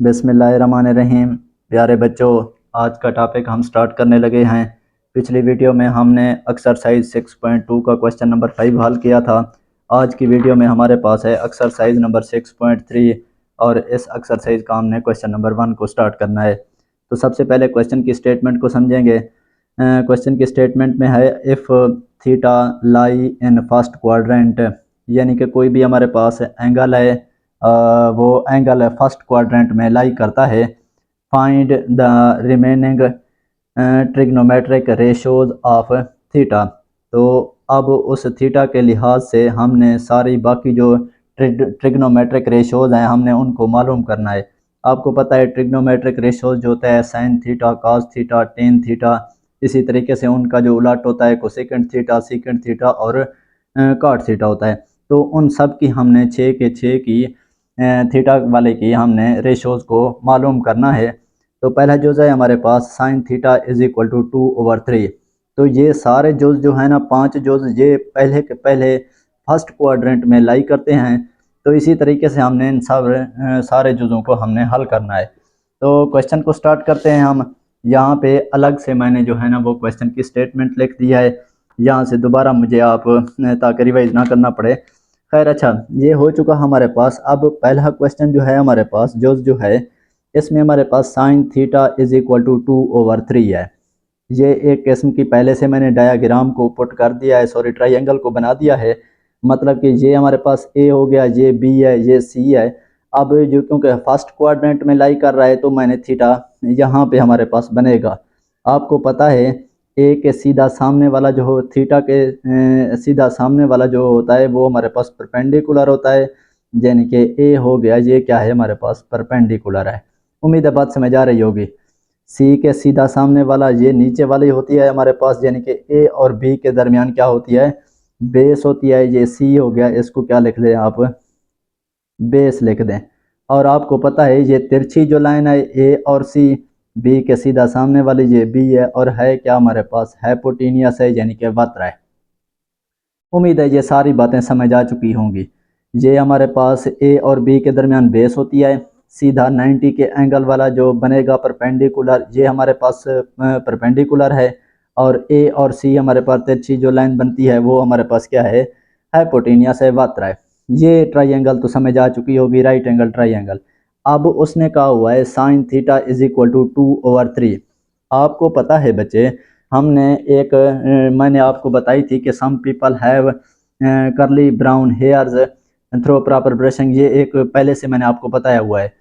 बिस्मिल्लाहिर्रहमानिर्रहीम। प्यारे बच्चों, आज का टॉपिक हम स्टार्ट करने लगे हैं। पिछली वीडियो में हमने एक्सरसाइज 6.2 का क्वेश्चन नंबर 5 हल किया था। आज की वीडियो में हमारे पास है एक्सरसाइज नंबर 6.3 और इस एक्सरसाइज का हमने क्वेश्चन नंबर 1 को स्टार्ट करना है। तो सबसे पहले क्वेश्चन की स्टेटमेंट को समझेंगे। क्वेश्चन की स्टेटमेंट में है if theta lie in first quadrant, यानी कि कोई भी हमारे पास एंगल है, वो एंगल फर्स्ट क्वाड्रेंट में लाई करता है। Find the remaining trigonometric ratios of theta. तो अब उस थीटा के लिहाज से हमने सारी बाकी जो ट्रिग्नोमेट्रिक रेशोज हैं हमने उनको मालूम करना है। आपको पता है ट्रिग्नोमेट्रिक रेशोज जो होता है sine theta, cos theta, tan theta, इसी तरीके से उनका जो उलट होता है कोसेकेंट थीटा, सीकेंट थीटा और कॉट थीटा होता है। तो उन सब की हमने 6 के 6 की थीटा वाले की हमने रेशोज़ को मालूम करना है। तो पहला जुज़ है हमारे पास sine theta is equal to 2/3। तो ये सारे जुज़ जो है ना, 5 जुज़ ये पहले के पहले फर्स्ट क्वाड्रेंट में लाई करते हैं। तो इसी तरीके से हमने इन सारे जुज़ों को हमने हल करना है। तो क्वेश्चन को स्टार्ट करते हैं हम। यहाँ पे अलग से मैंने जो है ना वो क्वेश्चन की स्टेटमेंट लिख दिया है, यहाँ से दोबारा मुझे आप ताकि रिवाइज ना करना पड़े। खैर, अच्छा, ये हो चुका हमारे पास। अब पहला क्वेश्चन जो है हमारे पास जो है इसमें हमारे पास sine theta is equal to 2/3 है। ये एक किस्म की पहले से मैंने डायाग्राम को पुट कर दिया है, सॉरी ट्राइंगल को बना दिया है। मतलब कि ये हमारे पास ए हो गया, ये बी है, ये सी है। अब जो क्योंकि फर्स्ट क्वाड्रेंट में लाई कर रहा है तो मैंने थीटा यहाँ पे हमारे पास बनेगा। आपको पता है ए के सीधा सामने वाला जो हो थीटा के सीधा सामने वाला जो होता है वो हमारे पास परपेंडिकुलर होता है, यानी कि ए हो गया, ये क्या है हमारे पास परपेंडिकुलर है। उम्मीद है बात समझ आ रही होगी। सी के सीधा सामने वाला ये नीचे वाली होती है हमारे पास, यानी कि ए और बी के दरमियान क्या होती है, बेस होती है। ये सी हो गया, इसको क्या लिख दें आप, बेस लिख दें। और आपको पता है ये तिरछी जो लाइन है ए और सी, बी के सीधा सामने वाली ये बी है, और है क्या हमारे पास हाइपोटेनियस है, यानी कि वक्र है। उम्मीद है ये सारी बातें समझ आ चुकी होंगी। ये हमारे पास ए और बी के दरमियान बेस होती है। सीधा 90 के एंगल वाला जो बनेगा परपेंडिकुलर, ये हमारे पास परपेंडिकुलर है। और ए और सी हमारे पास तिरछी जो लाइन बनती है वो हमारे पास क्या है, हाइपोटेनियस है, वक्र है। ये ट्राइंगल तो समझ आ चुकी होगी, राइट एंगल ट्राइंगल। अब उसने कहा हुआ है sine theta is equal to 2/3। आपको पता है बच्चे, हमने एक मैंने आपको बताई थी कि some people have curly brown hairs through proper brushing. ये एक पहले से मैंने आपको बताया हुआ है।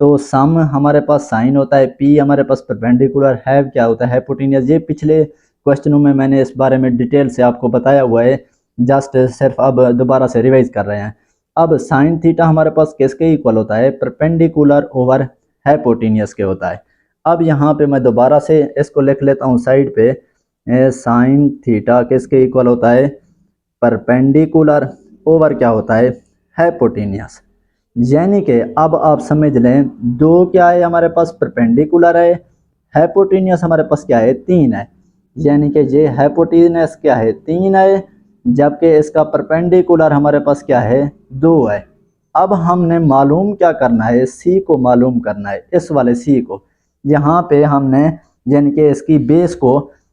तो सम हमारे पास साइन होता है, पी हमारे पास परपेंडिकुलर, हैव क्या होता है हाइपोटेनियस। ये पिछले क्वेश्चनों में मैंने इस बारे में डिटेल से आपको बताया हुआ है, जस्ट सिर्फ अब दोबारा से रिवाइज कर रहे हैं। अब साइन थीटा हमारे पास किसके इक्वल होता है, परपेंडिकुलर ओवर हाइपोटेनियस के होता है। अब यहाँ पे मैं दोबारा से इसको लिख लेता हूँ साइड पे, साइन थीटा किसके इक्वल होता है, परपेंडिकुलर ओवर क्या होता है, हाइपोटेनियस। यानी कि अब आप समझ लें, दो क्या है हमारे पास, परपेंडिकुलर है, हाइपोटेनियस हमारे पास क्या है, 3 है। यानी कि ये हाइपोटेनियस क्या है, 3 है, जबकि इसका परपेंडिकुलर हमारे पास क्या है, 2 है। अब हमने मालूम क्या करना है, सी को मालूम करना है, इस वाले सी को। यहाँ पे हमने यानी कि इसकी बेस को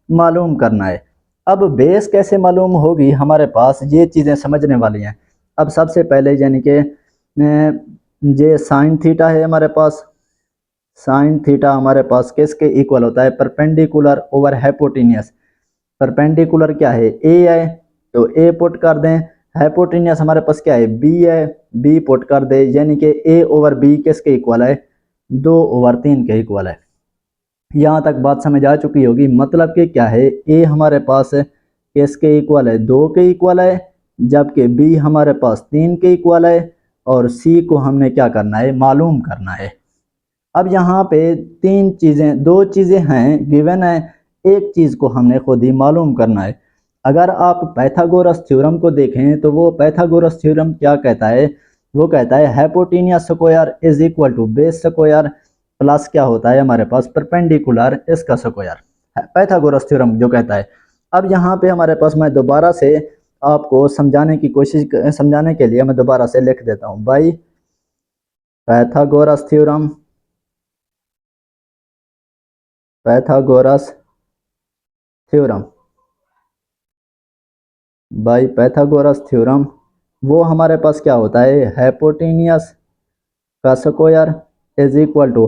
मालूम करना है। अब बेस कैसे मालूम होगी, हमारे पास ये चीज़ें समझने वाली हैं। अब सबसे पहले यानी कि ये साइन थीटा है हमारे पास, साइन थीटा हमारे पास किसके इक्वल होता है, परपेंडिकुलर ओवर हाइपोटेनियस। परपेंडिकुलर क्या है, ए है, तो ए पुट कर दें। हाइपोटेनियस हमारे पास क्या है, बी है, बी पुट कर दे। यानी कि ए ओवर बी किसके इक्वल है, 2/3 के इक्वल है। यहाँ तक बात समझ आ चुकी होगी। मतलब कि क्या है, ए हमारे पास किसके इक्वल है, 2 के इक्वल है, जबकि बी हमारे पास 3 के इक्वल है, और सी को हमने क्या करना है, मालूम करना है। अब यहाँ पे 3 चीज़ें, 2 चीज़ें हैं गिवन है, एक चीज़ को हमने खुद ही मालूम करना है। अगर आप पाइथागोरस थ्योरम को देखें तो वो पाइथागोरस थ्योरम क्या कहता है, वो कहता है hypotenuse square is equal to base square plus क्या होता है हमारे पास, परपेंडिकुलर इसका स्क्वायर। पाइथागोरस थ्योरम जो कहता है। अब यहाँ पे हमारे पास मैं दोबारा से आपको समझाने के लिए मैं दोबारा से लिख देता हूँ, by Pythagoras theorem Pythagoras theorem, by Pythagoras theorem वो हमारे पास क्या होता है, हाइपोटेनियस का स्क्वायर इज इक्वल टू,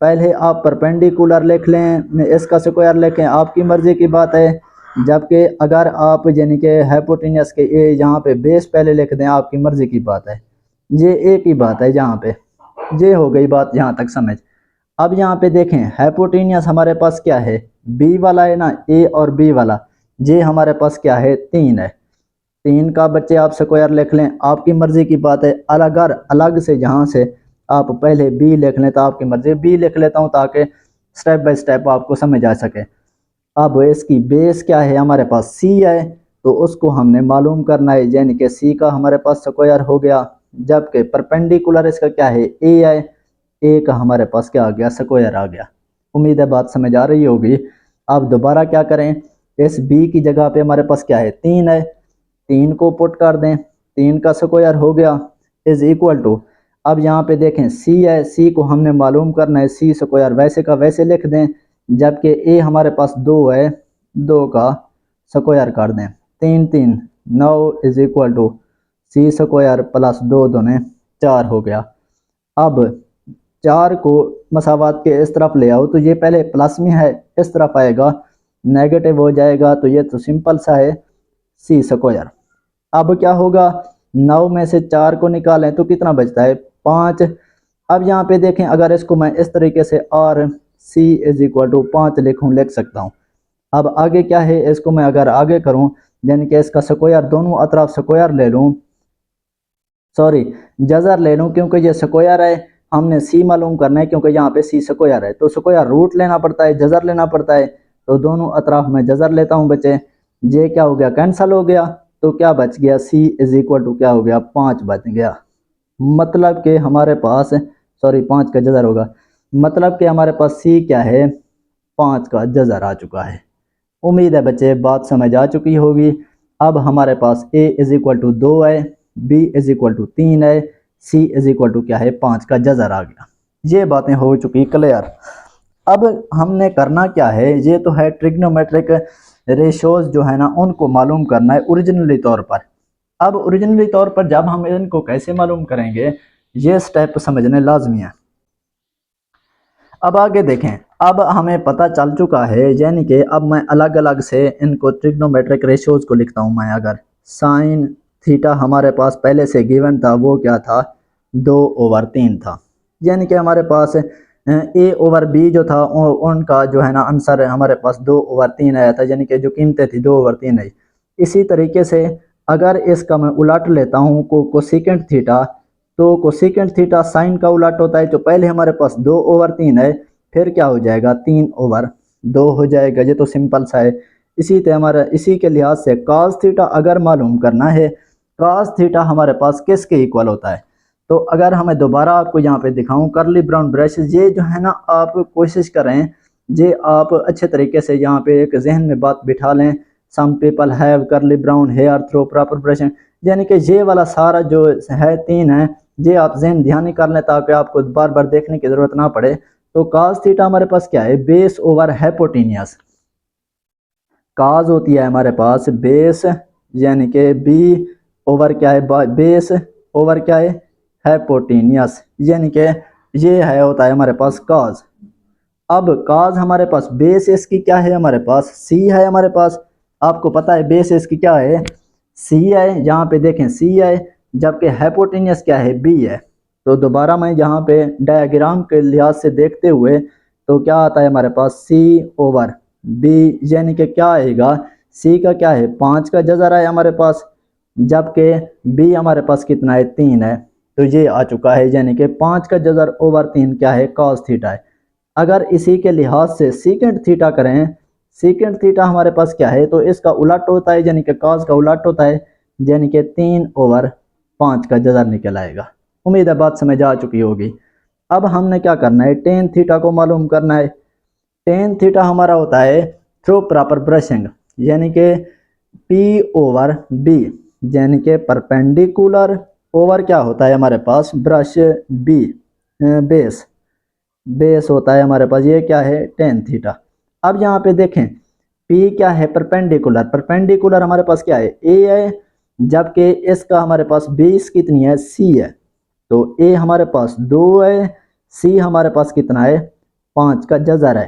पहले आप परपेंडिकुलर लिख लें, इसका स्क्वायर लिखें, आपकी मर्जी की बात है। जबकि अगर आप यानी कि हाइपोटेनियस के ए यहाँ पे बेस पहले लिख दें, आपकी मर्जी की बात है। ये एक ही बात है यहाँ पे, ये हो गई बात यहाँ तक समझ। अब यहाँ पे देखें हाइपोटेनियस हमारे पास क्या है, बी वाला है ना, ए और बी वाला, ये हमारे पास क्या है, 3 है। 3 का बच्चे आप स्क्वायर लिख लें, आपकी मर्जी की बात है। अगर अलग से जहाँ से आप पहले बी लिख लें तो आपकी मर्जी, बी लिख लेता हूँ ताकि स्टेप बाय स्टेप आपको समझ आ सके। अब इसकी बेस क्या है, हमारे पास सी है, तो उसको हमने मालूम करना है, यानी कि सी का हमारे पास स्क्वायर हो गया। जबकि परपेंडिकुलर इसका क्या है, ए है, ए का हमारे पास क्या आ गया, स्क्वायर आ गया। उम्मीद है बात समझ आ रही होगी। अब दोबारा क्या करें, इस बी की जगह पे हमारे पास क्या है, 3 है, 3 को पुट कर दें, 3 का स्क्वायर हो गया इज इक्वल टू, अब यहाँ पे देखें सी है, सी को हमने मालूम करना है, सी स्क्वायर वैसे का वैसे लिख दें। जबकि ए हमारे पास 2 है, 2 का स्क्वायर कर दें, 3 3 9 is equal to C square plus 2 दूने 4 हो गया। अब 4 को मसावात के इस तरफ ले आओ, तो ये पहले प्लस में है, इस तरफ आएगा नेगेटिव हो जाएगा, तो ये तो सिंपल सा है सी स्क्वायर। अब क्या होगा, 9 में से 4 को निकालें तो कितना बचता है, 5। अब यहाँ पे देखें, अगर इसको मैं इस तरीके से R C is equal to 5 लिख सकता हूँ। अब आगे क्या है, इसको मैं अगर आगे करूँ, यानी कि इसका स्क्वायर, दोनों अतराफ स्क्वायर ले लूँ, सॉरी जजर ले लूँ, क्योंकि ये स्क्वायर है, हमने सी मालूम करना है, क्योंकि यहाँ पे सी स्क्वायर है, तो स्क्वायर रूट लेना पड़ता है, जजर लेना पड़ता है। तो दोनों अतराफ में जजर लेता हूँ बच्चे, ये क्या हो गया, कैंसल हो गया, तो क्या बच गया, सी इज इक्वल टू क्या हो गया, 5 बच गया। मतलब कि हमारे पास, सॉरी 5 का जजर होगा, मतलब कि हमारे पास सी क्या है, 5 का जजर आ चुका है। उम्मीद है बच्चे बात समझ आ चुकी होगी। अब हमारे पास ए इज इक्वल टू 2 है, बी इज इक्वल टू 3 है, सी इज इक्वल टू क्या है, 5 का जजर आ गया। ये बातें हो चुकी क्लियर। अब हमने करना क्या है, ये तो है ट्रिग्नोमेट्रिक रेशोज जो है ना, उनको मालूम करना है ओरिजिनली तौर पर। अब ओरिजिनली तौर पर जब हम इनको कैसे मालूम करेंगे, ये स्टेप समझने लाजमी है। अब आगे देखें, अब हमें पता चल चुका है, यानी कि अब मैं अलग अलग से इनको ट्रिग्नोमेट्रिक रेशियोज को लिखता हूं। मैं अगर साइन थीटा हमारे पास पहले से गिवन था, वो क्या था, 2/3 था, यानी कि हमारे पास ए ओवर बी जो था उनका जो है ना आंसर हमारे पास 2/3 आया था, यानी कि जो कीमतें थी 2/3 आई। इसी तरीके से अगर इसका मैं उलट लेता हूँ कोसेकेंट थीटा, तो कोसेकेंट थीटा साइन का उलट होता है, तो पहले हमारे पास 2/3 है, फिर क्या हो जाएगा, 3/2 हो जाएगा। ये तो सिंपल सा है। इसी तरह हमारा इसी के लिहाज से cos थीटा अगर मालूम करना है, cos थीटा हमारे पास किसके इक्वल होता है, तो अगर हमें दोबारा आपको यहाँ पे दिखाऊं कर्ली ब्राउन ब्रश, ये जो है ना आप कोशिश करें, ये आप अच्छे तरीके से यहाँ पे एक जहन में बात बिठा लें। Some people have curly brown hair through proper brushing, यानी कि ये वाला सारा जो है 3 है, ये आप जहन ध्यान कर लें ताकि आपको बार बार देखने की जरूरत ना पड़े। तो काज थीटा हमारे पास क्या है, बेस ओवर हाइपोटेनियस। काज होती है हमारे पास बेस, यानी कि बी ओवर क्या है, बेस ओवर क्या है, हाइपोटेनियस, यानी कि ये है होता है हमारे पास काज। अब काज हमारे पास बेस इसकी क्या है, हमारे पास सी है, हमारे पास आपको पता है बेस इसकी क्या है, सी है। यहाँ पे देखें सी है, जबकि हाइपोटेनियस क्या है, बी है। तो दोबारा मैं यहाँ पे डायग्राम के लिहाज से देखते हुए, तो क्या आता है हमारे पास, सी ओवर बी, यानी कि क्या आएगा, सी का क्या है, 5 का जजर है हमारे पास, जबकि बी हमारे पास कितना है, 3 है। तो ये आ चुका है, यानी कि 5 का जजर ओवर 3 क्या है, कॉस थीटा है। अगर इसी के लिहाज से सीकेंट थीटा करें, सीकेंट थीटा हमारे पास क्या है, तो इसका उलट होता है, यानी कि कॉस का उलट होता है, यानी कि 3/5 का जजर निकल आएगा। उम्मीद है बात समझ आ चुकी होगी। अब हमने क्या करना है, टेन थीटा को मालूम करना है। टेन थीटा हमारा होता है थ्रू प्रॉपर ब्रशिंग, यानी कि पी ओवर बी, यानी कि परपेंडिकुलर ओवर क्या होता है हमारे पास, ब्रश बी, बेस, बेस होता है हमारे पास, ये क्या है, टेन थीटा। अब यहाँ पे देखें P क्या है, परपेंडिकुलर। परपेंडिकुलर हमारे पास क्या है, A है, जबकि इसका हमारे पास बेस कितनी है, C है। तो A हमारे पास 2 है, C हमारे पास कितना है, 5 का जजर है।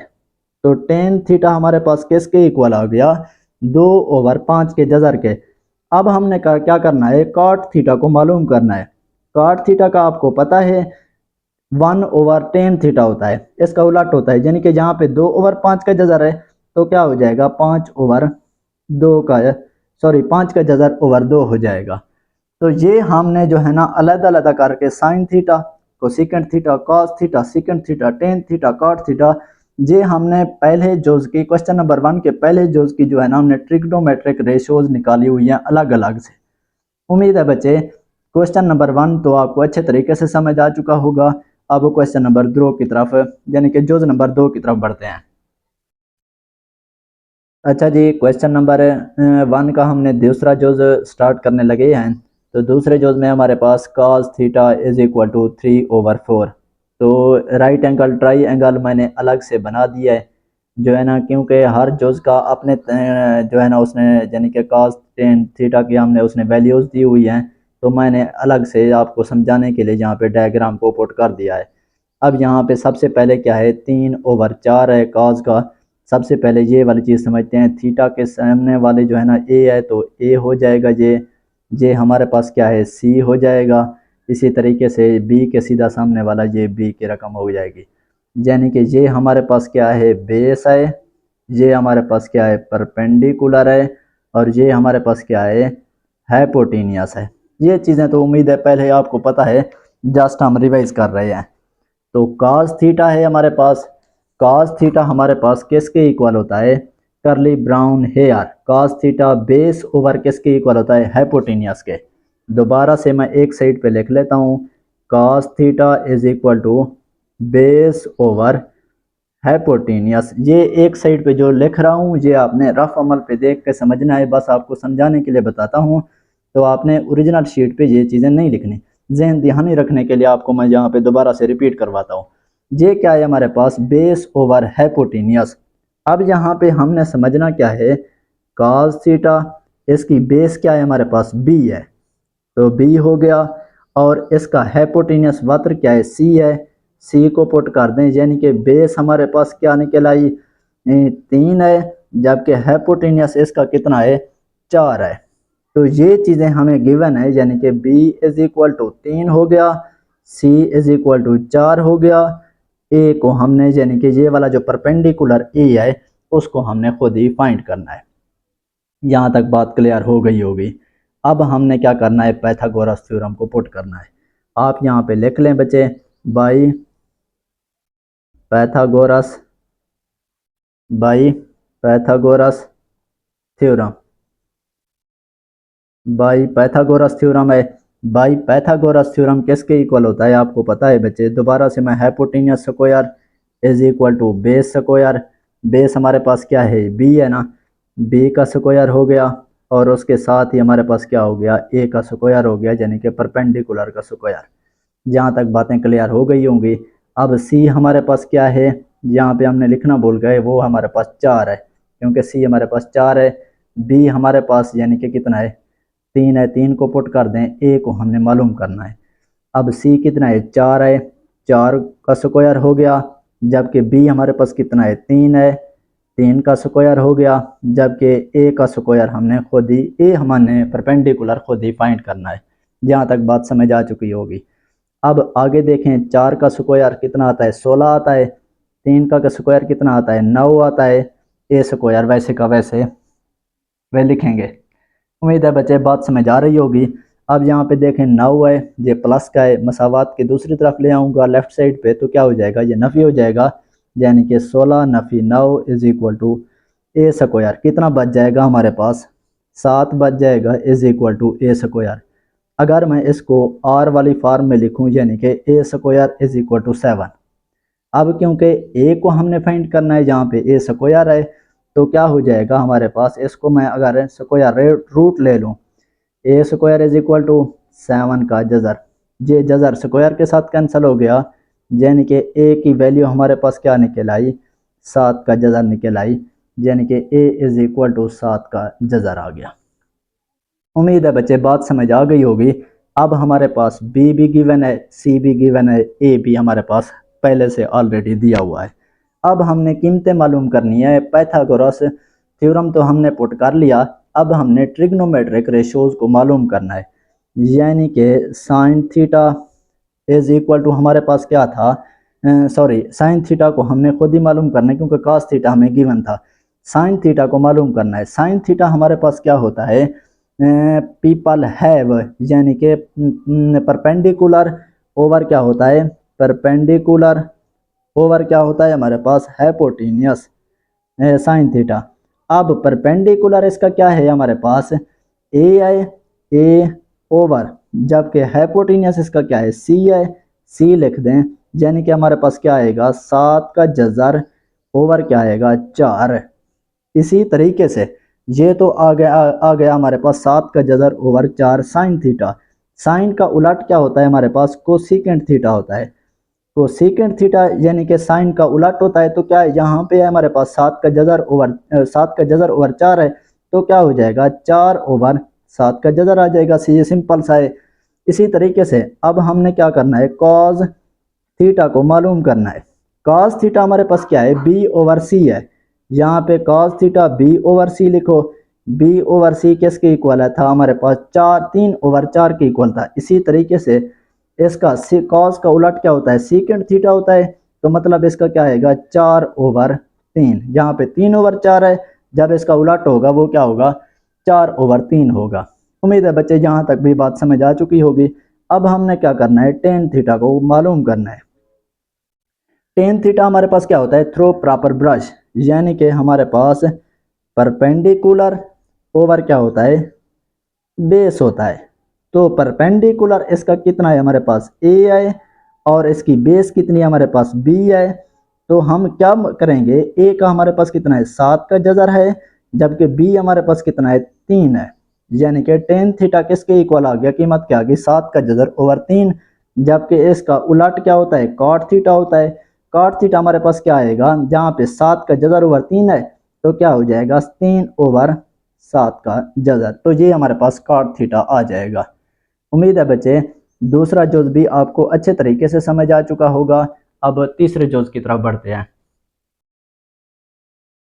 तो टेन थीटा हमारे पास किसके इक्वल आ गया, 2/5 के जजर के। अब हमने कहा क्या करना है, कॉट थीटा को मालूम करना है। कॉट थीटा का आपको पता है 1/10 थीटा होता है, इसका उलट होता है, यानी कि जहाँ पे 2/5 का जजर है तो क्या हो जाएगा, 5/2 का, सॉरी 5 का जजर ओवर 2 हो जाएगा। तो ये हमने जो है ना अलग अलग करके sine theta, cosecant theta, cos theta, secant theta, tan theta, cot theta, ये हमने पहले जोज की क्वेश्चन नंबर 1 के पहले जोज की जो है ना हमने ट्रिग्नोमेट्रिक रेशियोज निकाली हुई हैं अलग अलग से। उम्मीद है बच्चे क्वेश्चन नंबर 1 तो आपको अच्छे तरीके से समझ आ चुका होगा। अब क्वेश्चन नंबर 2 की तरफ यानी कि जोज नंबर 2 की तरफ बढ़ते हैं। अच्छा जी, क्वेश्चन नंबर 1 का हमने दूसरा जोज स्टार्ट करने लगे हैं। तो दूसरे जोज में हमारे पास cos theta is equal to 3/4। तो राइट एंगल ट्राई एंगल मैंने अलग से बना दिया है जो है ना, क्योंकि हर जोज का अपने जो है ना उसने यानी कि cos टेन थीटा की हमने उसने वैल्यूज़ दी हुई हैं। तो मैंने अलग से आपको समझाने के लिए यहाँ पे डायग्राम को पुट कर दिया है। अब यहाँ पे सबसे पहले क्या है, 3/4 है cos का। सबसे पहले ये वाली चीज़ समझते हैं, थीटा के सामने वाले जो है ना ए है तो ए हो जाएगा, ये हमारे पास क्या है, सी हो जाएगा। इसी तरीके से बी के सीधा सामने वाला ये बी की रकम हो जाएगी, यानी कि ये हमारे पास क्या है, बेस है, ये हमारे पास क्या है, परपेंडिकुलर है, और ये हमारे पास क्या है, हाइपोटेनियस है। ये चीज़ें तो उम्मीद है पहले आपको पता है, जस्ट हम रिवाइज कर रहे हैं। तो cos थीटा है हमारे पास, cos थीटा हमारे पास किसके इक्वल होता है, curly brown hair. cos theta base over किसके इक्वल होता है, हाइपोटेनियस के। दोबारा से मैं एक साइड पे लिख लेता हूँ, cos theta is equal to base over hypotenuse. ये एक साइड पे जो लिख रहा हूँ ये आपने रफ अमल पे देख के समझना है, बस आपको समझाने के लिए बताता हूँ। तो आपने ओरिजिनल शीट पे ये चीज़ें नहीं लिखनी, जहन दहानी रखने के लिए आपको मैं यहाँ पे दोबारा से रिपीट करवाता हूँ। ये क्या है हमारे पास, बेस ओवर हाइपोटेनियस। अब यहाँ पे हमने समझना क्या है, cos थीटा इसकी बेस क्या है हमारे पास, b है, तो b हो गया। और इसका हाइपोटेनियस वक्र क्या है, c है, c को पुट कर दें, यानी कि बेस हमारे पास क्या निकल आई, 3 है, जबकि हाइपोटेनियस इसका कितना है, 4 है। तो ये चीज़ें हमें गिवन है, यानी कि b इज इक्वल टू 3 हो गया, c इज इक्वल टू 4 हो गया। a को हमने यानी कि ये वाला जो परपेंडिकुलर a है उसको हमने खुद ही फाइंड करना है। यहाँ तक बात क्लियर हो गई होगी। अब हमने क्या करना है, पाइथागोरस थ्योरम को पुट करना है। आप यहाँ पे लिख लें बच्चे, by Pythagoras theorem, by Pythagoras theorem है। बाई पाइथागोरस थ्योरम किसके इक्वल होता है आपको पता है बच्चे, दोबारा से मैं, hypotenuse square is equal to base square. Base हमारे पास क्या है, बी है ना, बी का स्क्वायर हो गया, और उसके साथ ही हमारे पास क्या हो गया, ए का स्क्वायर हो गया, यानी कि परपेंडिकुलर का स्क्वायर। जहाँ तक बातें क्लियर हो गई होंगी। अब सी हमारे पास क्या है, यहाँ पे हमने लिखना भूल गए, वो हमारे पास 4 है, क्योंकि सी हमारे पास 4 है। बी हमारे पास यानी कि कितना है, 3 है, 3 को पुट कर दें, ए को हमने मालूम करना है। अब सी कितना है, 4 है, 4 का स्क्वायर हो गया, जबकि बी हमारे पास कितना है, 3 है, 3 का स्क्वायर हो गया, जबकि ए का स्क्वायर हमने खुद ही, ए हमने परपेंडिकुलर खुद ही फाइंड करना है। जहाँ तक बात समझ आ चुकी होगी। अब आगे देखें, 4 का स्क्वायर कितना आता है, 16 आता है, 3 का स्क्वायर कितना आता है, 9 आता है। ए स्क्वायर वैसे का वैसे वे लिखेंगे। उम्मीद है बच्चे बात समझ आ रही होगी। अब यहाँ पे देखें 9 है, ये प्लस का है, मसावात की दूसरी तरफ ले आऊँगा लेफ्ट साइड पे तो क्या हो जाएगा, ये नफ़ी हो जाएगा, यानी कि 16 नफ़ी 9 is equal to A square. कितना बच जाएगा हमारे पास, 7 बच जाएगा, is equal to A square. अगर मैं इसको आर वाली फॉर्म में लिखूँ, यानी कि ए स्क्वायर इज इक्वल टू 7। अब क्योंकि ए को हमने फाइंड करना है, जहाँ पे ए स्क्वायर है, तो क्या हो जाएगा हमारे पास, इसको मैं अगर स्क्वायर रूट ले लूँ, ए स्क्वायर इज इक्वल टू 7 का जजर, ये जजर स्क्वायर के साथ कैंसिल हो गया, यानी कि ए की वैल्यू हमारे पास क्या निकल आई, 7 का जज़र निकल आई, यानी कि a इज इक्वल टू 7 का जज़र आ गया। उम्मीद है बच्चे बात समझ आ गई होगी। अब हमारे पास b भी गिवन है, c भी गिवन है, a भी हमारे पास पहले से ऑलरेडी दिया हुआ है। अब हमने कीमतें मालूम करनी है। पाइथागोरस थ्योरम तो हमने पुट कर लिया, अब हमने ट्रिग्नोमेट्रिक रेशोज को मालूम करना है, यानी कि sine theta is equal to हमारे पास क्या था, साइन थीटा को हमने खुद ही मालूम करना है क्योंकि कॉस थीटा हमें गिवन था। साइन थीटा को मालूम करना है। साइन थीटा हमारे पास क्या होता है, पीपल हैव, यानी कि परपेंडिकुलर ओवर क्या होता है, परपेंडिकुलर ओवर क्या होता है हमारे पास, हाइपोटेन्यूस साइन थीटा। अब परपेंडिकुलर इसका क्या है हमारे पास, ए है, ए ओवर, जबकि हाइपोटेन्यूस इसका क्या है, सी है, सी लिख दें, यानी कि हमारे पास क्या आएगा 7 का जज़र ओवर क्या आएगा 4। इसी तरीके से ये तो आ गया हमारे पास 7 का जज़र ओवर 4 साइन थीटा। साइन का उलट क्या होता है हमारे पास, कोसेकेंट थीटा होता है। तो सेकेंड थीटा यानी कि साइन का उलट होता है, तो क्या है यहाँ पे है हमारे पास 7 का जज़र ओवर 4 है, तो क्या हो जाएगा 4 ओवर 7 का जज़र आ जाएगा। ये सिंपल सा है। इसी तरीके से अब हमने क्या करना है, कॉस थीटा को मालूम करना है। कॉस थीटा हमारे पास क्या है, बी ओवर सी है। यहाँ पे cos theta B over C लिखो। बी ओवर सी किसके इक्वल है था हमारे पास 3 ओवर 4 के इक्वल था। इसी तरीके से इसका कॉस का उलट क्या होता है, सीकेंट थीटा होता है, तो मतलब इसका क्या आएगा 4 ओवर 3। यहाँ पे 3 ओवर 4 है, जब इसका उलट होगा वो क्या होगा 4 ओवर 3 होगा। उम्मीद है बच्चे यहाँ तक भी बात समझ आ चुकी होगी। अब हमने क्या करना है, टेन थीटा को मालूम करना है। टेन थीटा हमारे पास क्या होता है, थ्रो प्रॉपर ब्रश, यानी कि हमारे पास परपेंडिकुलर ओवर क्या होता है, बेस होता है। तो परपेंडिकुलर इसका कितना है हमारे पास ए है, और इसकी बेस कितनी है हमारे पास बी है। तो हम क्या करेंगे, ए का हमारे पास कितना है 7 का जज़र है, जबकि बी हमारे पास कितना है 3 है, यानी कि टेन थीटा किसके इक्वल आ गया, कीमत क्या आ गई 7 का जज़र ओवर 3। जबकि इसका उलट क्या होता है, कॉट थीटा होता है। कॉट थीटा हमारे पास क्या आएगा, जहाँ पे 7 का जज़र ओवर 3 है, तो क्या हो जाएगा 3 ओवर 7 का जज़र। तो ये हमारे पास कॉट थीटा आ जाएगा। उम्मीद है बच्चे दूसरा जोज भी आपको अच्छे तरीके से समझ आ चुका होगा। अब तीसरे जोज की तरफ बढ़ते हैं।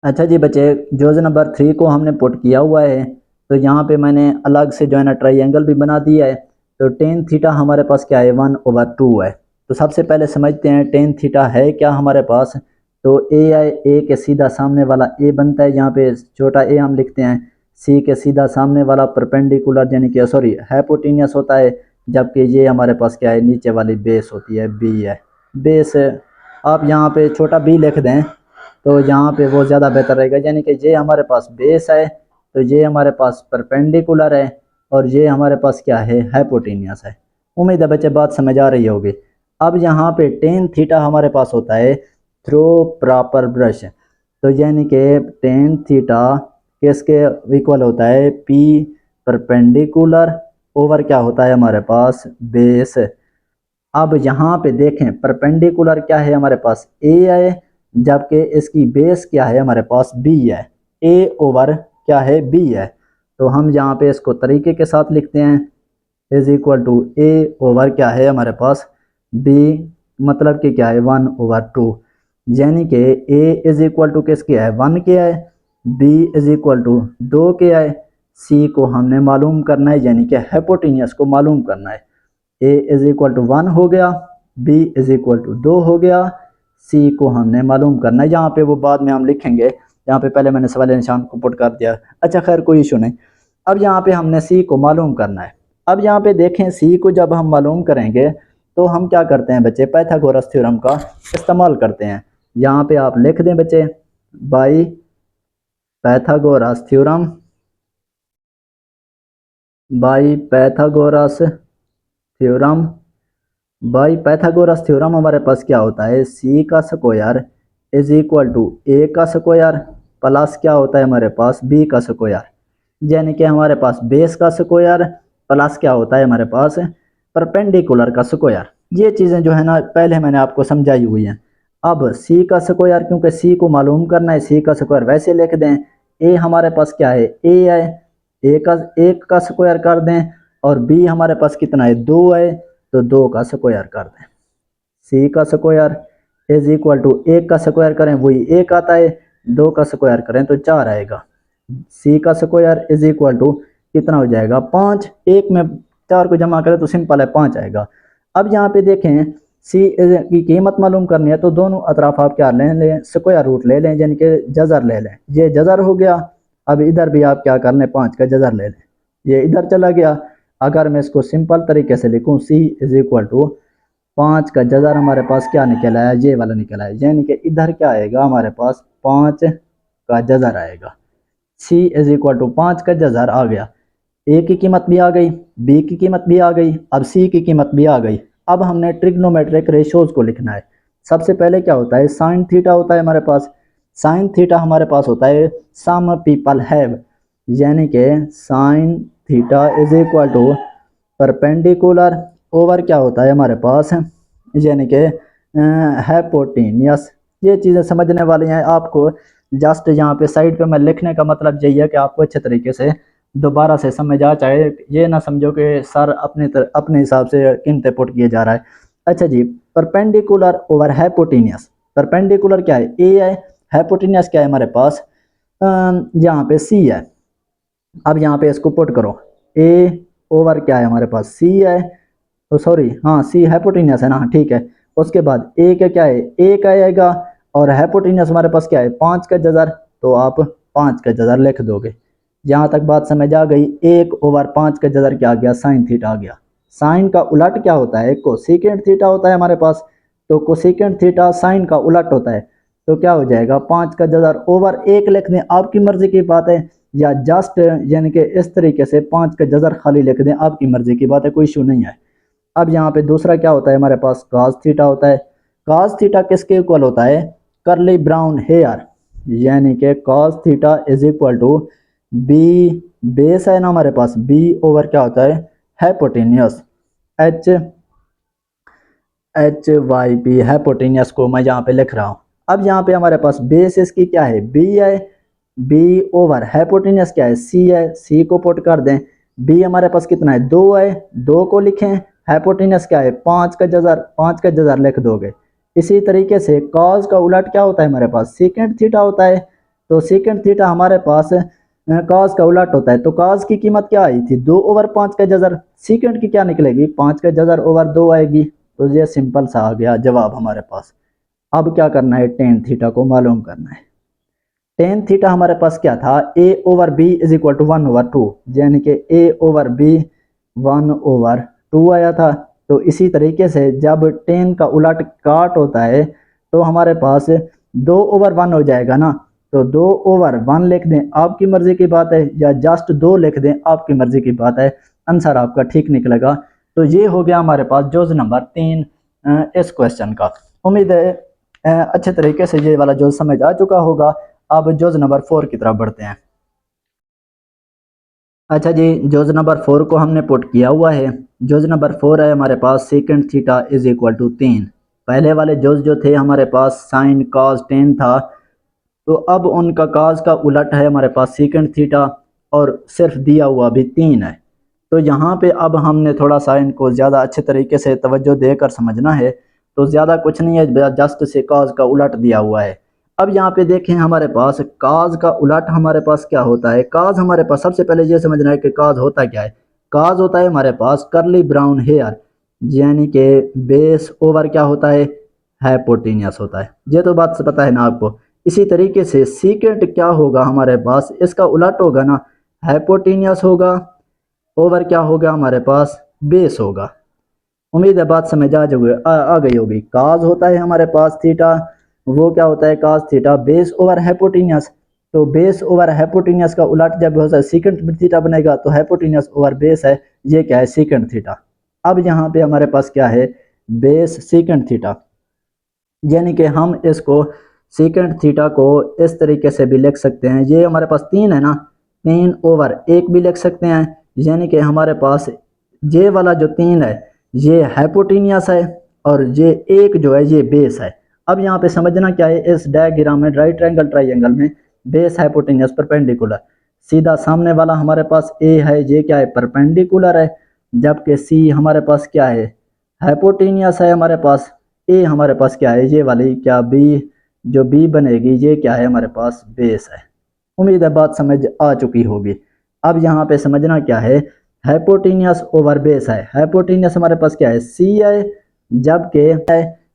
अच्छा जी बच्चे, जोज नंबर 3 को हमने पुट किया हुआ है, तो यहाँ पे मैंने अलग से जो है ना ट्राइंगल भी बना दिया है। तो टेन थीटा हमारे पास क्या है 1 ओवर 2 है। तो सबसे पहले समझते हैं टेन थीटा है क्या हमारे पास। तो ए है, ए के सीधा सामने वाला ए बनता है, यहाँ पे छोटा ए हम लिखते हैं। सी के सीधा सामने वाला परपेंडिकुलर यानी कि सॉरी हाइपोटेन्यूस होता है, जबकि ये हमारे पास क्या है नीचे वाली बेस होती है, बी है। बेस आप यहाँ पे छोटा बी लिख दें तो यहाँ पे वो ज़्यादा बेहतर रहेगा, यानी कि ये हमारे पास बेस है, तो ये हमारे पास परपेंडिकुलर है, और ये हमारे पास क्या है हाइपोटेन्यूस है। उम्मीद है बच्चे बात समझ आ रही होगी। अब यहाँ पे टेन थीटा हमारे पास होता है थ्रो प्रॉपर ब्रश, तो यानी कि टेन थीटा किसके इक्वल होता है, पी परपेंडिकुलर ओवर क्या होता है हमारे पास बेस। अब यहाँ पे देखें परपेंडिकुलर क्या है हमारे पास ए है, जबकि इसकी बेस क्या है हमारे पास बी है। ए ओवर क्या है बी है, तो हम यहाँ पे इसको तरीके के साथ लिखते हैं is equal to A over क्या है हमारे पास बी, मतलब कि क्या है 1 ओवर 2, यानी कि ए इज इक्वल टू किसके है 1 के है, बी इज इक्वल टू 2 के है, सी को हमने मालूम करना है यानी कि हाइपोटेन्यूस को मालूम करना है। ए इज इक्वल टू 1 हो गया, बी इज इक्वल टू 2 हो गया, सी को हमने मालूम करना है। यहाँ पे वो बाद में हम लिखेंगे, यहाँ पे पहले मैंने सवाल निशान को पुट कर दिया। अच्छा खैर कोई इशू नहीं। अब यहाँ पे हमने सी को मालूम करना है। अब यहाँ पे देखें सी को जब हम मालूम करेंगे तो हम क्या करते हैं बच्चे, पाइथागोरस थ्योरम का इस्तेमाल करते हैं। यहाँ पे आप लिख दें बच्चे by Pythagoras theorem, by Pythagoras theorem. By Pythagoras theorem हमारे पास क्या होता है, सी का स्क्वायर इज इक्वल टू ए का स्क्वायर प्लस क्या होता है हमारे पास बी का स्क्वायर, यानी कि हमारे पास बेस का स्क्वायर प्लस क्या होता है हमारे पास परपेंडिकुलर का स्क्वायर। ये चीज़ें जो है ना पहले मैंने आपको समझाई हुई हैं। अब सी का स्क्वायर, क्योंकि सी को मालूम करना है, सी का स्क्वायर वैसे लिख दें। ए हमारे पास क्या है, ए है, एक का स्क्वायर कर दें, और बी हमारे पास कितना है, 2 है, तो 2 का स्क्वायर कर दें। सी का स्क्वायर इज इक्वल टू, एक का स्क्वायर करें वही एक आता है, 2 का स्क्वायर करें तो 4 आएगा। सी का स्क्वायर इज इक्वल टू कितना हो जाएगा, 5। एक में 4 को जमा करें तो सिंपल है 5 आएगा। अब यहाँ पे देखें सी की कीमत मालूम करनी है, तो दोनों अतराफ आप क्या ले लें, स्क्वायर रूट ले लें, यानी कि जजर ले लें। ये जजर हो गया। अब इधर भी आप क्या कर लें, 5 का जजर ले लें, ये इधर चला गया। अगर मैं इसको सिंपल तरीके से लिखूं, सी इज इक्वल टू 5 का जजर हमारे पास क्या निकला है, ये वाला निकला है, यानी कि इधर क्या आएगा हमारे पास, 5 का जजर आएगा। सी इज इक्वल टू 5 का जजर आ गया। ए की कीमत भी आ गई, बी की कीमत भी आ गई, अब सी की कीमत भी आ गई। अब हमने ट्रिग्नोमेट्रिक रेशियोज को लिखना है। सबसे पहले क्या होता है, साइन थीटा होता है हमारे पास। साइन थीटा हमारे पास होता है सम पीपल हैव, यानी कि sine theta is equal to perpendicular over क्या होता है हमारे पास, यानी कि हाइपोटेन्यूस। ये चीज़ें समझने वाली हैं आपको। जस्ट यहाँ पे साइड पे मैं लिखने का मतलब यही है कि आपको अच्छे तरीके से दोबारा से समझ आ जाए, ये ना समझो कि सर अपने हिसाब से कीमतें पुट किए जा रहा है। अच्छा जी, परपेंडिकुलर ओवर हाइपोटेन्यूस। परपेंडिकुलर क्या है, ए है, हाइपोटेन्यूस क्या है हमारे पास, यहाँ पे सी है। अब यहाँ पे इसको पुट करो, ए ओवर क्या है हमारे पास, सी है, तो सॉरी हाँ सी हाइपोटेन्यूस है ना, ठीक है। उसके बाद ए का क्या है, ए का आएगा, और हाइपोटेन्यूस हमारे पास क्या है, 5 का जजर, तो आप 5 का जजर लिख दोगे। यहाँ तक बात समझ आ गई। 1/5 का जजर क्या आ गया, साइन थीटा आ गया। साइन का उलट क्या होता है, कोसेकेंट थीटा होता है हमारे पास, तो कोसेकेंट थीटा साइन का उलट होता है। तो क्या हो जाएगा, 5 का जजर ओवर 1 लिख दें, आपकी मर्जी की बात है, या जस्ट यानी कि इस तरीके से 5 का जजर खाली लिख दें, आपकी मर्जी की बात है, कोई इशू नहीं है। अब यहाँ पे दूसरा क्या होता है हमारे पास, cos थीटा होता है। cos थीटा किसके इक्वल होता है, करली ब्राउन हेयर, यानी कि cos theta is equal to B, base है ना हमारे पास, बी ओवर क्या होता है, hypotenuse, H H Y P, hypotenuse को मैं यहाँ पे लिख रहा हूँ। अब यहाँ पे हमारे पास बेस इसकी क्या है, बी है, बी ओवर हाइपोटेन्यूस क्या है, सी है, सी को पुट कर दें। बी हमारे पास कितना है, 2 है, 2 को लिखें। हाइपोटेन्यूस क्या है, 5 का जजर, 5 का जजर लिख दोगे। इसी तरीके से कॉज का उलट क्या होता है हमारे पास, सेकेंड थीटा होता है। तो सेकेंड थीटा हमारे पास कॉज का उलट होता है। तो कॉज की कीमत क्या आई थी, 2/5 का जजर, सेकेंड की क्या निकलेगी, 5 का जजर ओवर 2 आएगी। तो ये सिंपल सा आ गया जवाब हमारे पास। अब क्या करना है, टेन थीटा को मालूम करना है। टेन थीटा हमारे पास क्या था, A over B is equal to 1/2, यानी कि ए ओवर बी 1/2 आया था। तो इसी तरीके से जब टेन का उलट काट होता है तो हमारे पास 2/1 हो जाएगा ना। तो 2/1 लिख दें, आपकी मर्जी की बात है, या जस्ट 2 लिख दें, आपकी मर्जी की बात है, आंसर आपका ठीक निकलेगा। तो ये हो गया हमारे पास जोज नंबर 3 इस क्वेश्चन का। उम्मीद है अच्छे तरीके से ये वाला जोज समझ आ चुका होगा। अब जोज नंबर 4 की तरफ बढ़ते हैं। अच्छा जी, जोज नंबर 4 को हमने पुट किया हुआ है। जोज नंबर 4 है हमारे पास, second theta is equal to 3। पहले वाले जोज जो थे हमारे पास साइन कॉस टेन था, तो अब उनका कॉस का उलट है हमारे पास सेकेंड थीटा, और सिर्फ दिया हुआ भी 3 है। तो यहाँ पे अब हमने थोड़ा सा इनको ज़्यादा अच्छे तरीके से तवज्जो देकर समझना है। तो ज़्यादा कुछ नहीं है, जस्ट से कॉज का उलट दिया हुआ है। अब यहाँ पे देखें हमारे पास काज का उलट हमारे पास क्या होता है। काज हमारे पास सबसे पहले ये समझना है कि काज होता क्या है। काज होता है हमारे पास करली ब्राउन हेयर, यानी कि बेस ओवर क्या होता है, हाइपोटेन्यूस होता है। ये तो बात से पता है ना आपको। इसी तरीके से सीकेंट क्या होगा हमारे पास, इसका उलट होगा ना, हाइपोटेन्यूस होगा ओवर क्या होगा हमारे पास, बेस होगा। उम्मीद है बात समझ आ गई होगी। काज होता है हमारे पास थीटा, वो क्या होता है काज थीटा, बेस ओवर हाइपोटेन्यूस। तो बेस ओवर हाइपोटेन्यूस का उलट जब होता है सीकेंट थीटा बनेगा, तो हाइपोटेन्यूस ओवर बेस है, ये क्या है, सीकेंट थीटा। अब यहाँ पे हमारे पास क्या है, बेस सीकेंट थीटा, यानी कि हम इसको सीकेंट थीटा को इस तरीके से भी लिख सकते हैं। ये हमारे पास 3 है ना, 3/1 भी लिख सकते हैं, यानी कि हमारे पास ये वाला जो 3 है ये हाइपोटेन्यूस है, और ये 1 जो है ये बेस है। अब यहाँ पे समझना क्या है, इस डायग्राम में राइट एंगल ट्राइंगल में बेस हाइपोटेन्यूज परपेंडिकुलर, सीधा सामने वाला हमारे पास ए है, ये क्या है परपेंडिकुलर है, जबकि सी हमारे पास क्या है हाइपोटेन्यूज है हमारे पास, ए हमारे पास क्या है ये वाली क्या बी, जो बी बनेगी ये क्या है हमारे पास बेस है। उम्मीद है बात समझ आ चुकी होगी। अब यहाँ पे समझना क्या है, हाइपोटेन्यूज ओवर बेस है, हाइपोटेन्यूज हमारे पास क्या है सी है,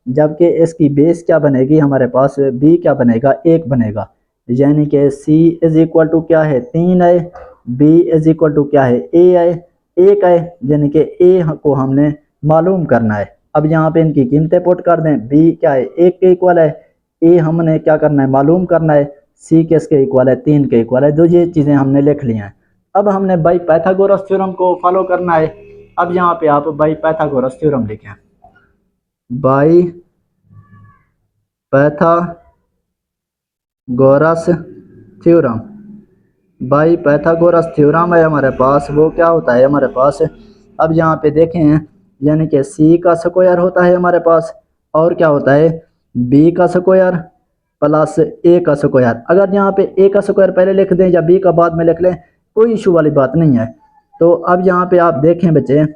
जबकि इसकी बेस क्या बनेगी हमारे पास बी क्या बनेगा एक बनेगा, यानी कि सी इज इक्वल टू क्या है 3 है, बी इज इक्वल टू क्या है ए है एक है, यानी कि ए को हमने मालूम करना है। अब यहाँ पे इनकी कीमतें पुट कर दें, बी क्या है एक के इक्वल है, ए हमने क्या करना है मालूम करना है, सी किसके इक्वल है 3 के इक्वल है, जो ये चीज़ें हमने लिख ली हैं। अब हमने बाई पाइथागोरस थ्योरम को फॉलो करना है। अब यहाँ पे आप बाई पाइथागोरस थ्योरम लिखें, by Pythagoras theorem, by Pythagoras theorem है हमारे पास, वो क्या होता है हमारे पास, अब यहाँ पे देखें यानी कि सी का स्क्वायर होता है हमारे पास, और क्या होता है बी का स्क्वायर प्लस ए का स्क्वायर। अगर यहाँ पे ए का स्क्वायर पहले लिख दें या बी का बाद में लिख लें कोई इशू वाली बात नहीं है। तो अब यहाँ पे आप देखें बच्चे,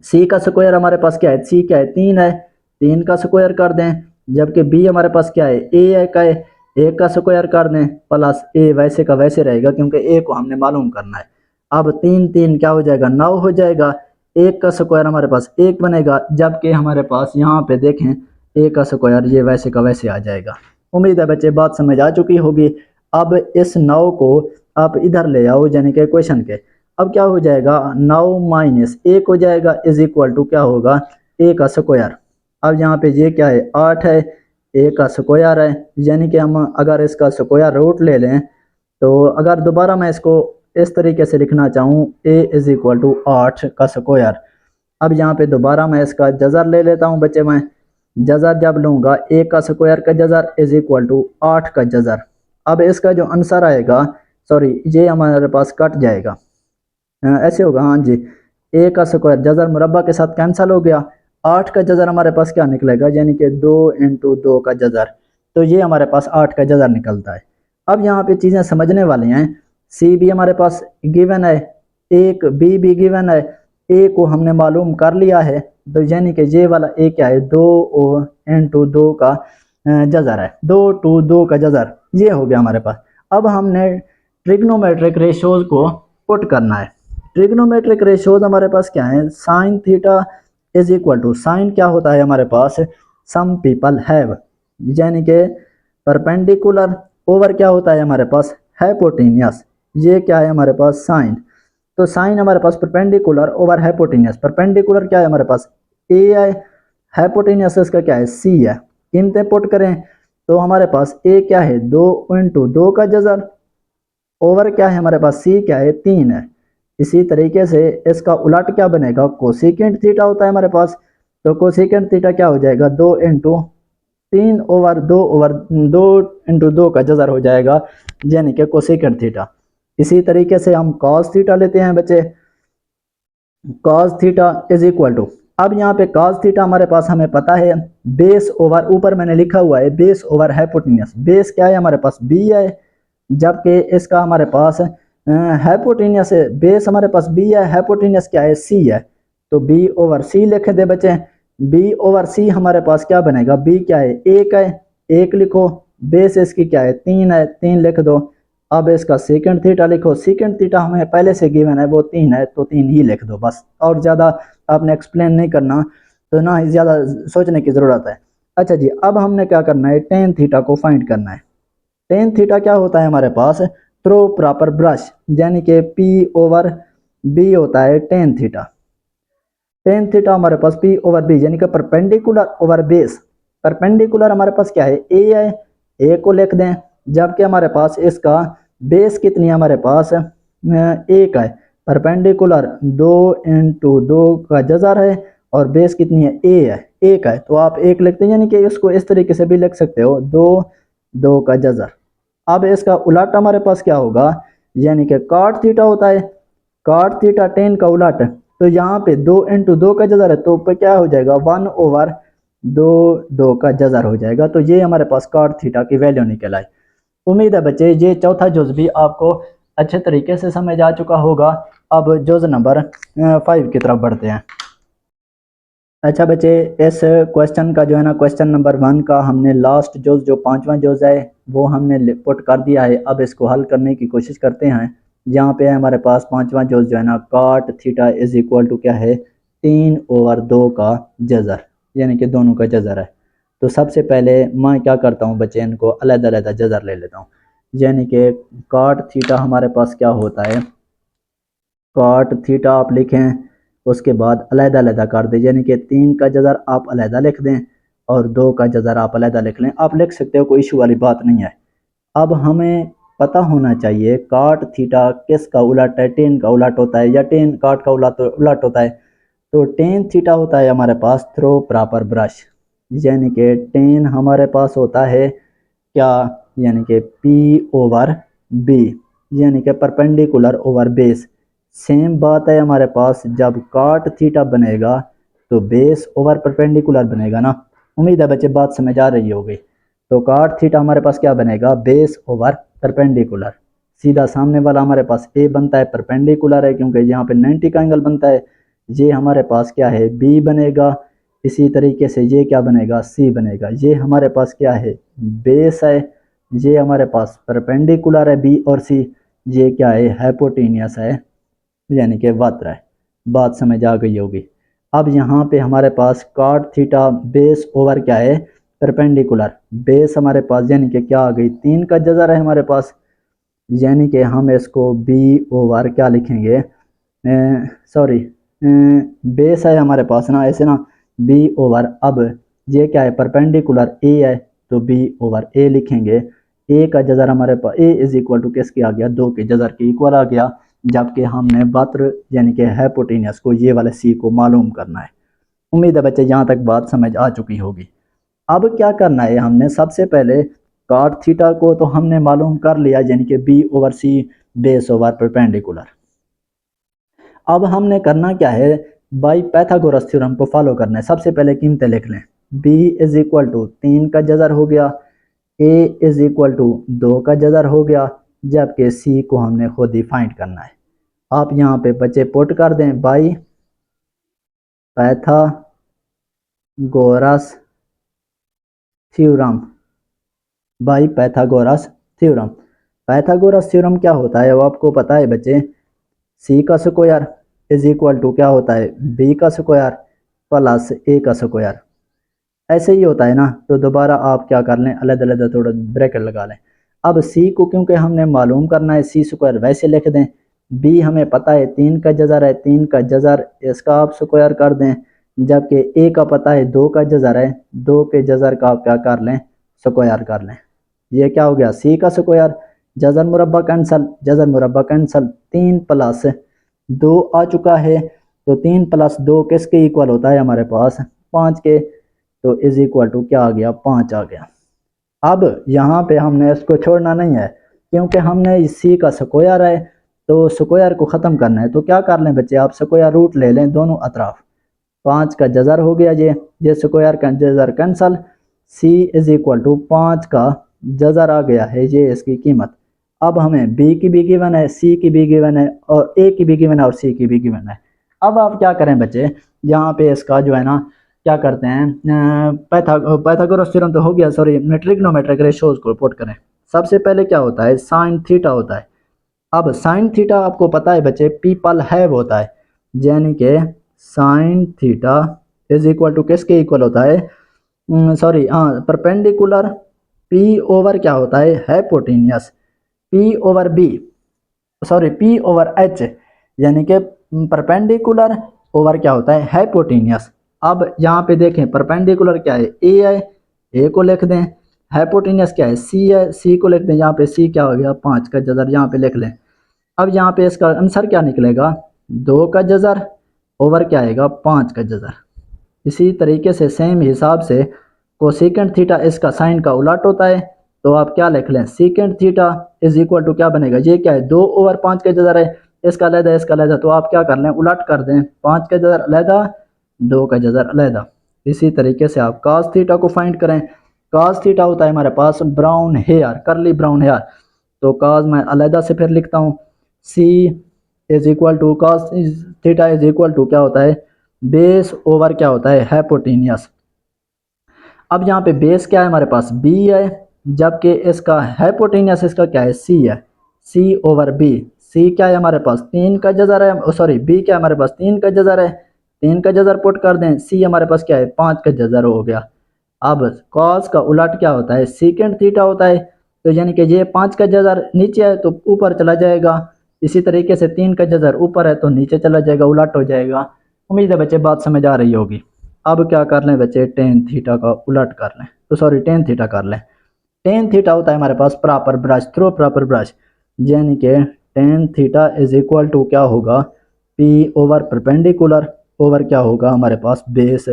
सी का स्क्वायर हमारे पास क्या है, सी क्या है 3 है, 3 का स्क्वायर कर दें, जबकि बी हमारे पास क्या है ए का है, ए का स्क्वायर कर दें प्लस ए वैसे का वैसे रहेगा क्योंकि ए को हमने मालूम करना है। अब 3 3 क्या हो जाएगा 9 हो जाएगा, एक का स्क्वायर हमारे पास एक बनेगा, जबकि हमारे पास यहाँ पे देखें ए का स्क्वायर ये वैसे का वैसे आ जाएगा। उम्मीद है बच्चे बात समझ आ चुकी होगी। अब इस 9 को आप इधर ले आओ यानी कि क्वेश्चन के, अब क्या हो जाएगा 9 माइनस 1 हो जाएगा इज इक्वल टू क्या होगा ए का स्क्वायर। अब यहाँ पे ये क्या है 8 है, ए का स्क्वायर है, यानी कि हम अगर इसका स्क्वायर रूट ले लें, तो अगर दोबारा मैं इसको इस तरीके से लिखना चाहूँ ए इज इक्वल टू 8 का स्क्वायर, अब यहाँ पे दोबारा मैं इसका जज़र ले लेता हूँ बच्चे, मैं जज़र जब लूँगा ए का स्क्वायर का जज़र इज इक्वल टू 8 का जज़र। अब इसका जो आंसर आएगा, सॉरी ये हमारे पास कट जाएगा, ऐसे होगा हाँ जी, ए का स्क्वायर जज़र मुरब्बा के साथ कैंसिल हो गया, 8 का जज़र हमारे पास क्या निकलेगा यानी कि 2 इंटू 2 का जज़र, तो ये हमारे पास 8 का जज़र निकलता है। अब यहाँ पे चीज़ें समझने वाली हैं, सी भी हमारे पास गिवन है, एक बी भी गिवन है, ए को हमने मालूम कर लिया है, तो यानी कि ये वाला ए क्या है 2 इंटू 2 का जज़र है, 2 टू 2 का जज़र, ये हो गया हमारे पास। अब हमने ट्रिग्नोमेट्रिक रेशोज को पुट करना है। ट्रिग्नोमेट्रिक रेशोज हमारे पास क्या है, sine theta is equal to, sine क्या होता है हमारे पास सम पीपल हैव, यानी कि परपेंडिकुलर ओवर क्या होता है हमारे पास हाइपोटेन्यूस, ये क्या है हमारे पास साइन, तो साइन हमारे पास परपेंडिकुलर ओवर हाइपोटेन्यूस, परपेंडिकुलर क्या है हमारे पास ए है, हाइपोटेन्यूस इसका क्या है सी है, कीमतें पुट करें तो हमारे पास ए क्या है 2 इंटू 2 का जज़र, ओवर क्या है हमारे पास सी क्या है 3 है। इसी तरीके से इसका उलट क्या बनेगा, कोसेकेंट थीटा होता है हमारे पास, तो कोसेकेंट थीटा क्या हो जाएगा 2 इंटू 3 ओवर 2 इंटू 2 का जज़र हो जाएगा, यानी कि कोसेकेंट थीटा। इसी तरीके से हम कॉस थीटा लेते हैं बच्चे, cos theta is equal to, अब यहाँ पे कॉस थीटा हमारे पास हमें पता है बेस ओवर, ऊपर मैंने लिखा हुआ है बेस ओवर हाइपोटेन्यूस, बेस क्या है हमारे पास बी है, जबकि इसका हमारे पास हाइपोटेन्यूस है, बेस हमारे पास बी है, हाइपोटेन्यूस क्या है सी है, तो बी ओवर सी लिख दे बच्चे, बी ओवर सी हमारे पास क्या बनेगा, बी क्या है एक है, एक लिखो, बेस इसकी क्या है 3 है, 3 लिख दो। अब इसका सेकंड थीटा लिखो, सेकंड थीटा हमें पहले से गिवन है वो 3 है, तो 3 ही लिख दो बस, और ज़्यादा आपने एक्सप्लेन नहीं करना, तो ना ही ज़्यादा सोचने की ज़रूरत है। अच्छा जी, अब हमने क्या करना है टेन थीटा को फाइंड करना है। टेन थीटा क्या होता है हमारे पास थ्रो प्रॉपर ब्रश, यानी कि पी ओवर बी होता है टेन थीटा, टेन थीटा हमारे पास पी ओवर बी यानी कि परपेंडिकुलर ओवर बेस, परपेंडिकुलर हमारे पास क्या है ए को लिख दें, जबकि हमारे पास इसका बेस कितनी है हमारे पास एक है, परपेंडिकुलर 2 इंटू 2 का जज़र है, और बेस कितनी है ए है एक है, तो आप एक लिखते हैं, यानी कि इसको इस तरीके से भी लिख सकते हो 2 2 का जज़र। अब इसका उलट हमारे पास क्या होगा, यानी कि कॉट थीटा होता है, कॉट थीटा टेन का उलट, तो यहाँ पे 2 इंटू 2 का जज़र है, तो पे क्या हो जाएगा 1 ओवर दो दो का जज़र हो जाएगा। तो ये हमारे पास cot थीटा की वैल्यू निकल आई। उम्मीद है बच्चे ये चौथा जुज भी आपको अच्छे तरीके से समझ आ चुका होगा। अब जुज नंबर 5 की तरफ बढ़ते हैं। अच्छा बच्चे, इस क्वेश्चन का जो है ना, क्वेश्चन नंबर 1 का हमने लास्ट जुज जो पांचवा जुज है वो हमने पुट कर दिया है। अब इसको हल करने की कोशिश करते हैं। यहाँ पे है हमारे पास पांचवा जुज जो है ना, cot theta is equal to क्या है, 3/2 का जज़र, यानी कि दोनों का जज़र है। तो सबसे पहले मैं क्या करता हूँ बच्चे, इनको अलग अलग जज़र ले लेता हूँ। यानी कि cot थीटा हमारे पास क्या होता है, cot थीटा आप लिखें, उसके बाद अलग अलग कर दें, यानी कि 3 का जज़र आप अलग लिख दें और 2 का जज़र आप अलग लिख लें। आप लिख सकते हो, कोई इशू वाली बात नहीं है। अब हमें पता होना चाहिए cot थीटा किसका उलट है, tan का उलट होता है या tan cot का उलट होता है। तो tan थीटा होता है हमारे पास थ्रो प्रॉपर ब्रश, यानी कि tan हमारे पास होता है क्या, यानी कि P/B, यानी कि परपेंडिकुलर ओवर बेस। सेम बात है हमारे पास, जब cot थीटा बनेगा तो बेस ओवर परपेंडिकुलर बनेगा ना। उम्मीद है बच्चे बात समझ आ रही होगी। तो cot थीटा हमारे पास क्या बनेगा, बेस ओवर परपेंडिकुलर। सीधा सामने वाला हमारे पास ए बनता है, परपेंडिकुलर है क्योंकि यहाँ पे 90 का एंगल बनता है। ये हमारे पास क्या है, बी बनेगा। इसी तरीके से ये क्या बनेगा, सी बनेगा। ये हमारे पास क्या है, बेस है। ये हमारे पास परपेंडिकुलर है बी और सी। ये क्या है, हाइपोटेनियस है, यानी कि वक्र है। बात समझ आ गई होगी। अब यहाँ पे हमारे पास cot थीटा बेस ओवर क्या है, परपेंडिकुलर। बेस हमारे पास यानी कि क्या आ गई, 3 का जज़र है हमारे पास, यानी कि हम इसको बी ओवर क्या लिखेंगे, सॉरी, बेस है हमारे पास ना, ऐसे ना, बी ओवर, अब ये क्या है, परपेंडिकुलर ए है तो बी ओवर ए लिखेंगे। ए का जज़र हमारे पास, ए इज इक्वल टू किसके आ गया, 2 के जज़र के इक्वल आ गया। जबकि हमने वक्र यानी कि हाइपोटेनियस को, ये वाले सी को मालूम करना है। उम्मीद है बच्चे यहाँ तक बात समझ आ चुकी होगी। अब क्या करना है, हमने सबसे पहले cot थीटा को तो हमने मालूम कर लिया, यानी कि B/C बेस ओवर परपेंडिकुलर। अब हमने करना क्या है, बाई पैथागोरस थ्योरम को फॉलो करना है। सबसे पहले कीमतें लिख लें। B इज इक्वल टू 3 का जज़र हो गया, A इज इक्वल टू 2 का जज़र हो गया, जबकि C को हमने खुद ही फाइंड करना है। आप यहाँ पे बच्चे पुट कर दें, by Pythagoras theorem, by Pythagoras theorem. Pythagoras theorem क्या होता है वो आपको पता है बच्चे, सी का स्क्वायर इज इक्वल टू क्या होता है, बी का स्क्वायर प्लस ए का स्क्वायर। ऐसे ही होता है ना। तो दोबारा आप क्या कर लें, अलग अलग थोड़ा ब्रैकेट लगा लें। अब सी को क्योंकि हमने मालूम करना है, सी स्क्वायर वैसे लिख दें। बी हमें पता है 3 का जज़र है, 3 का जज़र इसका आप स्क्वायर कर दें। जबकि ए का पता है 2 का जज़र है, 2 के जज़र का आप क्या कर लें, स्क्वायर कर लें। ये क्या हो गया, सी का स्क्वायर, जज़र मुरब्बा कैंसल, जज़र मुरब्बा कैंसल, 3 प्लस 2 आ चुका है। तो 3 प्लस 2 किसके इक्वल होता है हमारे पास, 5 के। तो इज इक्वल टू क्या आ गया, 5 आ गया। अब यहाँ पे हमने इसको छोड़ना नहीं है, क्योंकि हमने सी का स्क्वायर है तो स्क्वायर को ख़त्म करना है। तो क्या कर लें बच्चे, आप स्क्वायर रूट ले लें दोनों अतराफ। 5 का जज़र हो गया, ये स्क्वायर का जज़र cancel. C is equal to 5 का जज़र आ गया है, ये इसकी कीमत। अब हमें बी की भी गिवन है, सी की भी गिवन है, और ए की भी गिवन है, और सी की भी गिवन है। अब आप क्या करें बच्चे, यहाँ पे इसका जो है ना, क्या करते हैं, पैथागोरस थ्योरम तो हो गया, सॉरी, ट्रिग्नोमेट्रिक रेशियोज को पुट करें। सबसे पहले क्या होता है, साइन थीटा होता है। अब साइन थीटा आपको पता है बच्चे, पीपल हैव होता है, यानी कि sine theta is equal to किसके इक्वल होता है, सॉरी, हाँ, परपेंडिकुलर पी ओवर क्या होता है, hypotenuse P over B, sorry, P over H, यानी कि परपेंडिकुलर ओवर क्या होता है, हाइपोटेनियस। अब यहाँ पे देखें, परपेंडिकुलर क्या है, है, ए को लिख दें। हाइपोटेनियस क्या है, सी है, सी को लिख दें। यहाँ पे सी क्या हो गया, 5 का जज़र, यहाँ पे लिख लें। अब यहाँ पे इसका आंसर क्या निकलेगा, 2 का जज़र ओवर क्या आएगा, 5 का जज़र। इसी तरीके से सेम हिसाब से कोसेकेंट थीटा इसका साइन का उलट होता है। तो आप क्या लिख लें, secant theta is equal to क्या बनेगा, ये क्या है, 2/5 का जज़र है, इसका अलहदा, इसका अलहदा। तो आप क्या कर लें, उलट कर दें, 5 का जज़र अलहदा, 2 का जज़र अलहदा। इसी तरीके से आप cos थीटा को फाइंड करें। cos थीटा होता है हमारे पास brown hair, curly brown hair, तो cos मैं अलहदा से फिर लिखता हूँ, c is equal to cos theta is equal to क्या होता है, बेस ओवर क्या होता है, हाइपोटेन्यूस। अब यहाँ पे बेस क्या है हमारे पास, b है, जबकि इसका हाइपोटेन्यूस इसका क्या है, c है, c ओवर b। c क्या है हमारे पास, 3 का जज़र है, सॉरी b क्या है हमारे पास, 3 का जज़र है, 3 का जज़र पुट कर दें, c हमारे पास क्या है, 5 का जज़र हो गया। अब cos का उलट क्या होता है, सेकेंड थीटा होता है, तो यानी कि ये 5 का जज़र नीचे है तो ऊपर चला जाएगा, इसी तरीके से 3 का जज़र ऊपर है तो नीचे चला जाएगा, उलट हो जाएगा। उम्मीद है बच्चे बात समझ आ रही होगी। अब क्या कर लें बच्चे, टेन थीटा का उलट कर लें, तो सॉरी टेन थीटा कर लें। टेन थीटा होता है हमारे पास proper brush, through proper brush, यानी कि tan theta is equal to क्या होगा, पी ओवर परपेंडिकुलर ओवर क्या होगा हमारे पास, बेस,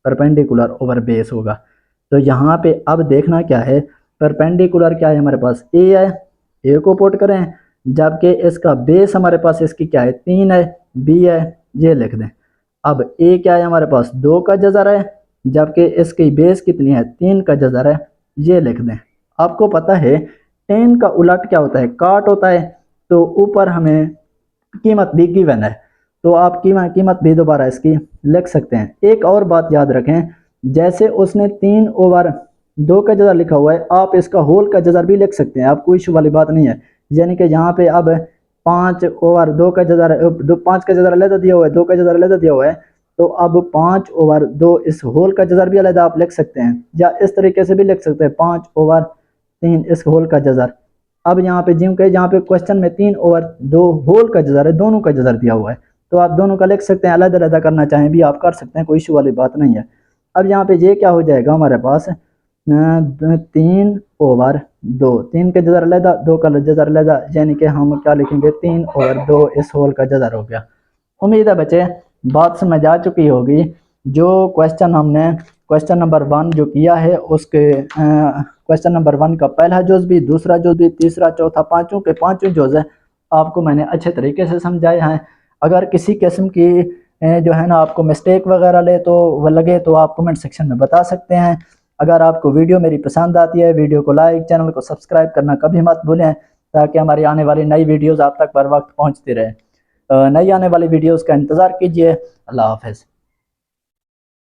परपेंडिकुलर ओवर बेस होगा। तो यहाँ पे अब देखना क्या है, परपेंडिकुलर क्या है हमारे पास, ए है, ए को पुट करें, जबकि इसका बेस हमारे पास इसकी क्या है, 3 है, बी है, ये लिख दें। अब ए क्या है हमारे पास, 2 का जज़र है, जबकि इसकी बेस कितनी है, 3 का जज़र है, ये लिख दें। आपको पता है टेन का उलट क्या होता है, काट होता है, तो ऊपर हमें कीमत भी गिवन है, तो आप कीमत भी दोबारा इसकी लिख सकते हैं। एक और बात याद रखें, जैसे उसने 3 ओवर 2 का जज़र लिखा हुआ है, आप इसका होल का जज़र भी लिख सकते हैं, आप कोई इशू वाली बात नहीं है। यानी कि यहाँ पे अब 5 ओवर 2 का जज़र, 5 का जज़र अलग दिया हुआ है, 2 का जज़र अलग दिया हुआ है, तो अब 5 ओवर 2 इस होल का जज़र भी अलग आप लिख सकते हैं, या इस तरीके से भी लिख सकते हैं, 5 ओवर 3 इस होल का जज़र। अब यहाँ पे जिम के जहाँ पे क्वेश्चन में 3 ओवर 2 होल का जज़र है, दोनों का जज़र दिया हुआ है, तो आप दोनों का लिख सकते हैं, अलग अलग करना चाहें भी आप कर सकते हैं, कोई इशू वाली बात नहीं है। अब यहाँ पे ये क्या हो जाएगा हमारे पास, 3 ओवर 2, 3 का जज़र अलग, 2 का जज़र अलग, यानी कि हम क्या लिखेंगे, 3 ओवर 2 इस होल का जज़र हो गया। उम्मीद है बच्चे बात समझ आ चुकी होगी। जो क्वेश्चन हमने क्वेश्चन नंबर 1 जो किया है, उसके क्वेश्चन नंबर 1 का पहला जोज भी, दूसरा जोज भी, तीसरा, चौथा, पाँचों के पाँचों जोज है आपको मैंने अच्छे तरीके से समझाए हैं। अगर किसी किस्म की जो है ना आपको मिस्टेक वगैरह लगे तो आप कमेंट सेक्शन में बता सकते हैं। अगर आपको वीडियो मेरी पसंद आती है, वीडियो को लाइक, चैनल को सब्सक्राइब करना कभी मत भूलें, ताकि हमारी आने वाली नई वीडियोज़ आप तक बर वक्त पहुँचती रहे। नई आने वाली वीडियोस का इंतज़ार कीजिए। अल्लाह हाफ़िज़।